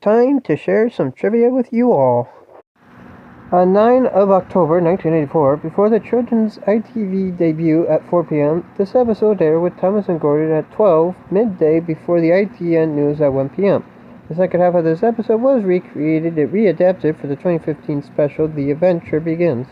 time to share some trivia with you all. On 9 of October 1984, before the children's ITV debut at 4 p.m., this episode aired with Thomas and Gordon at 12 midday before the ITN news at 1 p.m. The second half of this episode was readapted for the 2015 special The Adventure Begins.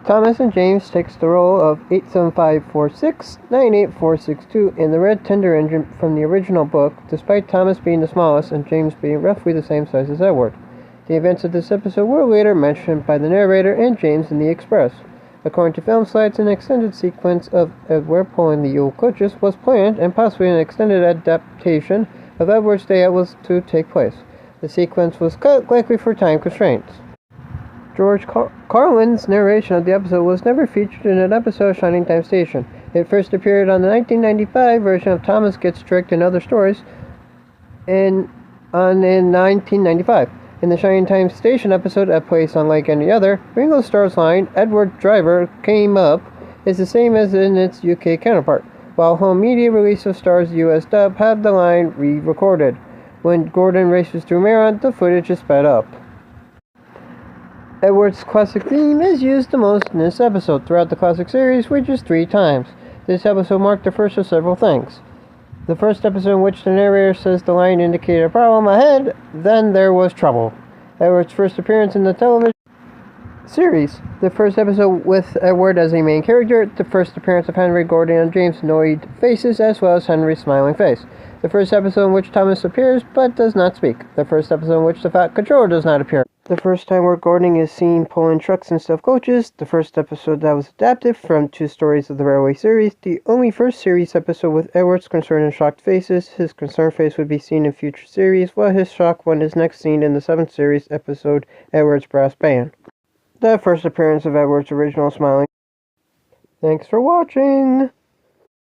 Thomas and James takes the role of 87546, 98462 in the Red Tender engine from the original book, despite Thomas being the smallest and James being roughly the same size as Edward. The events of this episode were later mentioned by the narrator and James in the Express. According to film slides, an extended sequence of Edward pulling the old coaches was planned, and possibly an extended adaptation of Edward's day out was to take place. The sequence was cut, likely for time constraints. George Carlin's narration of the episode was never featured in an episode of Shining Time Station. It first appeared on the 1995 version of Thomas Gets Tricked and Other Stories in 1995. In the Shining Time Station episode, A Place Unlike Any Other, Ringo Starr's line, Edward Driver came up, is the same as in its UK counterpart, while home media release of Starr's US dub had the line re-recorded. When Gordon races through Maron, the footage is sped up. Edward's classic theme is used the most in this episode throughout the classic series, which is 3 times. This episode marked the first of several things. The first episode in which the narrator says the line indicated a problem ahead, then there was trouble. Edward's first appearance in the television series. The first episode with Edward as a main character. The first appearance of Henry, Gordon, and James' annoyed faces, as well as Henry's smiling face. The first episode in which Thomas appears but does not speak. The first episode in which the Fat Controller does not appear. The first time where Gordon is seen pulling trucks instead of coaches. The first episode that was adapted from 2 stories of the Railway series. The only first series episode with Edward's concerned and shocked faces. His concerned face would be seen in future series, while his shock one is next seen in the 7th series episode, Edward's Brass Band. The first appearance of Edward's original smiling. Thanks for watching!